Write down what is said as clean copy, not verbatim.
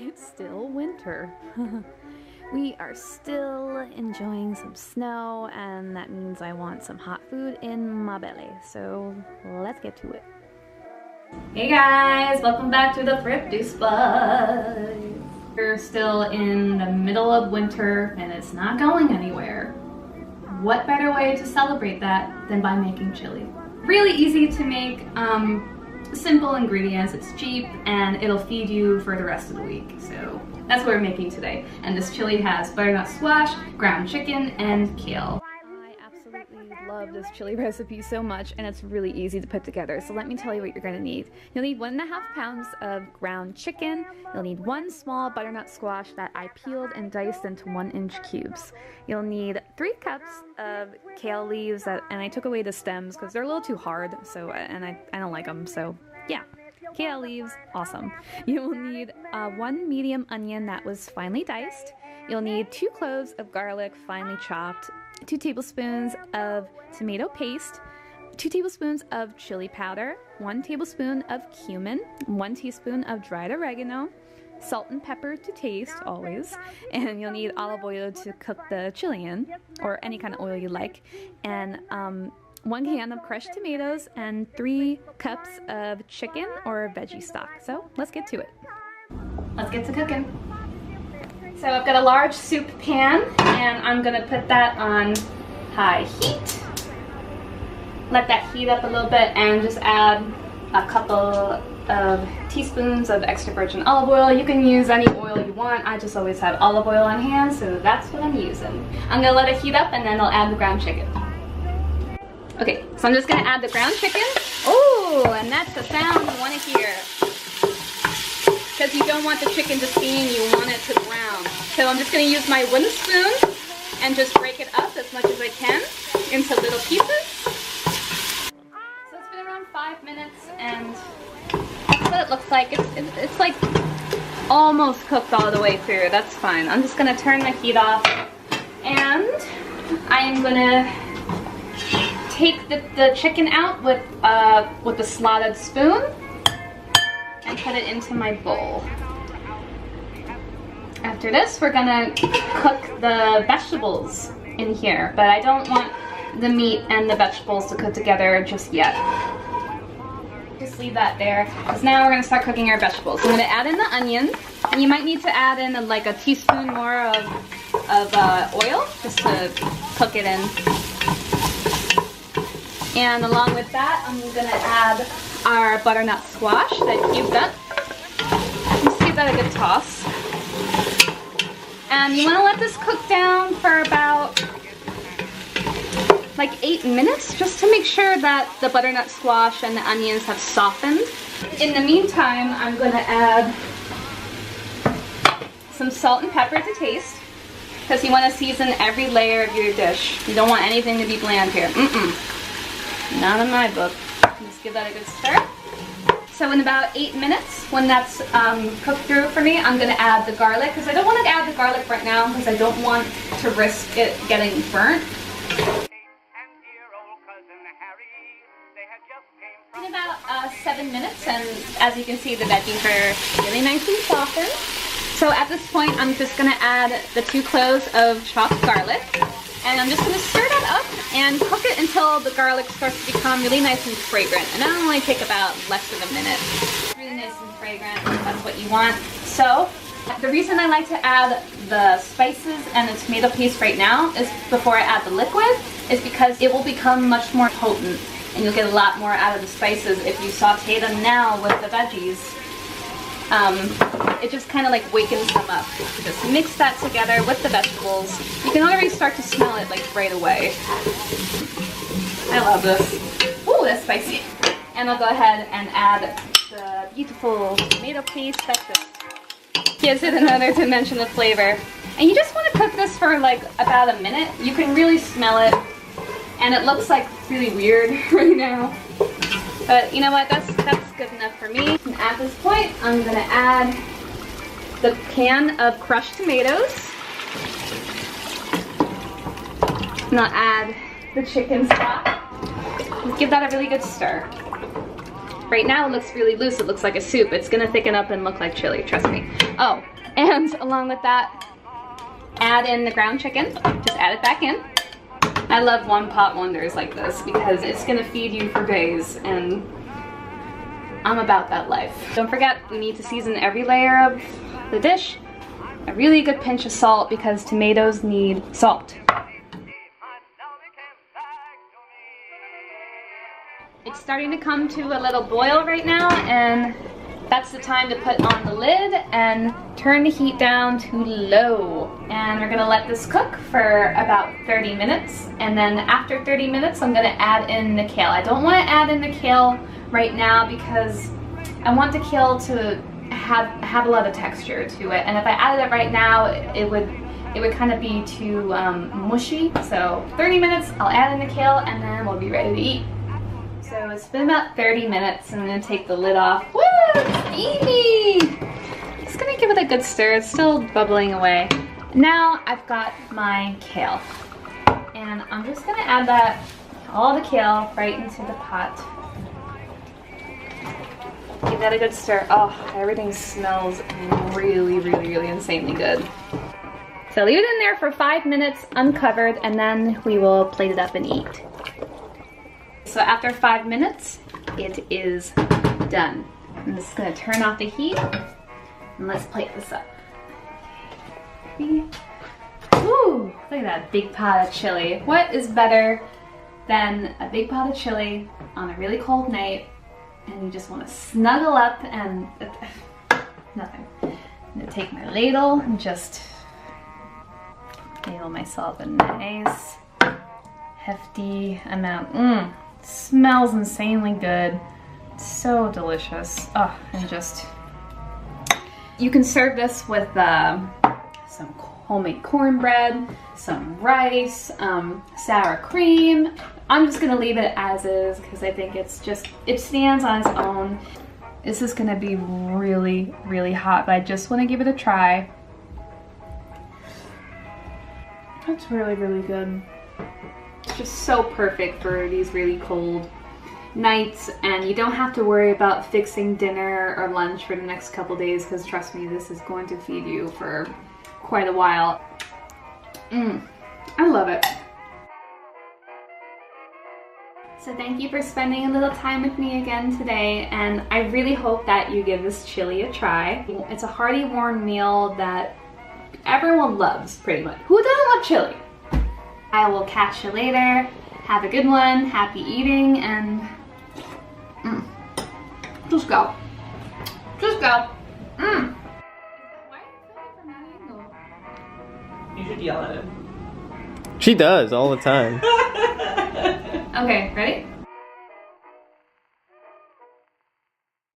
It's still winter. We are still enjoying some snow, and that means I want some hot food in my belly. So let's get to it. Hey guys, welcome back to the Produce Buzz. We're still in the middle of winter and it's not going anywhere. What better way to celebrate that than by making chili? Really easy to make, simple ingredients, it's cheap, and it'll feed you for the rest of the week. So that's what we're making today. And this chili has butternut squash, ground chicken, and kale. I absolutely love this chili recipe so much, and it's really easy to put together. So let me tell you what you're gonna need. You'll need 1.5 pounds of ground chicken. You'll need 1 small butternut squash that I peeled and diced into 1-inch cubes. You'll need 3 cups of kale leaves, and I took away the stems because they're a little too hard, so and I don't like them, so yeah. Kale leaves, awesome. You will need 1 medium onion that was finely diced. You'll need 2 cloves of garlic finely chopped, 2 tablespoons of tomato paste, 2 tablespoons of chili powder, 1 tablespoon of cumin, 1 teaspoon of dried oregano, salt and pepper to taste, always, and you'll need olive oil to cook the chili in, or any kind of oil you like, and 1 can of crushed tomatoes, and 3 cups of chicken or veggie stock. So let's get to it. Let's get to cooking. So I've got a large soup pan, and I'm gonna put that on high heat. Let that heat up a little bit and just add a couple of teaspoons of extra virgin olive oil. You can use any oil you want. I just always have olive oil on hand, so that's what I'm using. I'm gonna let it heat up and then I'll add the ground chicken. Okay, so I'm just gonna add the ground chicken. Oh, and that's the sound you wanna hear. Because you don't want the chicken to steam, you want it to brown. So I'm just gonna use my wooden spoon and just break it up as much as I can into little pieces. So it's been around 5 minutes, and that's what it looks like. It's like almost cooked all the way through. That's fine. I'm just gonna turn the heat off, and I am gonna take the chicken out with the slotted spoon and put it into my bowl. After this, we're gonna cook the vegetables in here, but I don't want the meat and the vegetables to cook together just yet. Just leave that there, because now we're gonna start cooking our vegetables. I'm gonna add in the onion, and you might need to add in like a teaspoon more of oil just to cook it in. And along with that, I'm gonna add our butternut squash that I cubed up. Just give that a good toss. And you wanna let this cook down for about like 8 minutes, just to make sure that the butternut squash and the onions have softened. In the meantime, I'm gonna add some salt and pepper to taste, because you wanna season every layer of your dish. You don't want anything to be bland here. Not in my book. Just give that a good stir. So in about 8 minutes, when that's cooked through for me, I'm gonna add the garlic, because I don't want to add the garlic right now, because I don't want to risk it getting burnt. In about 7 minutes, and as you can see, the veggies are really nicely softened. So at this point, I'm just gonna add the 2 cloves of chopped garlic. And I'm just going to stir that up and cook it until the garlic starts to become really nice and fragrant. And that'll only take about less than a minute. Really nice and fragrant, that's what you want. So, the reason I like to add the spices and the tomato paste right now is before I add the liquid, is because it will become much more potent. And you'll get a lot more out of the spices if you saute them now with the veggies. It just kind of like wakens them up. You just mix that together with the vegetables. You can already start to smell it like right away. I love this. Ooh, that's spicy. And I'll go ahead and add the beautiful tomato paste. That just gives it another dimension of flavor. And you just want to cook this for like about a minute. You can really smell it. And it looks like really weird right now. But you know what, that's good enough for me. And at this point, I'm gonna add the can of crushed tomatoes. And I'll add the chicken stock. Give that a really good stir. Right now it looks really loose, it looks like a soup. It's gonna thicken up and look like chili, trust me. Oh, and along with that, add in the ground chicken. Just add it back in. I love one pot wonders like this because it's gonna feed you for days, and I'm about that life. Don't forget, we need to season every layer of the dish. A really good pinch of salt because tomatoes need salt. It's starting to come to a little boil right now, and that's the time to put on the lid and turn the heat down to low. And we're gonna let this cook for about 30 minutes. And then after 30 minutes, I'm gonna add in the kale. I don't wanna add in the kale right now because I want the kale to have a lot of texture to it. And if I added it right now, it would kind of be too mushy. So 30 minutes, I'll add in the kale and then we'll be ready to eat. So it's been about 30 minutes. I'm gonna take the lid off. Woo, it's steamy! Just gonna give it a good stir. It's still bubbling away. Now I've got my kale. And I'm just gonna add all the kale right into the pot. Give that a good stir. Oh, everything smells really, really, really insanely good. So leave it in there for 5 minutes uncovered, and then we will plate it up and eat. So after 5 minutes, it is done. I'm just gonna turn off the heat and let's plate this up. Ooh, look at that big pot of chili. What is better than a big pot of chili on a really cold night and you just wanna snuggle up and nothing. I'm gonna take my ladle and just ladle myself a nice hefty amount. Smells insanely good. So delicious. Oh, and just, you can serve this with some homemade cornbread, some rice, sour cream. I'm just gonna leave it as is because I think it's just, it stands on its own. This is gonna be really, really hot, but I just wanna give it a try. That's really, really good. It's just so perfect for these really cold nights, and you don't have to worry about fixing dinner or lunch for the next couple days because trust me, this is going to feed you for quite a while. I love it. So thank you for spending a little time with me again today, and I really hope that you give this chili a try. It's a hearty, warm meal that everyone loves, pretty much. Who doesn't love chili? I will catch you later. Have a good one, happy eating, and just go. Just go. Why are you filming from that angle? You should yell at him. She does all the time. Okay, ready?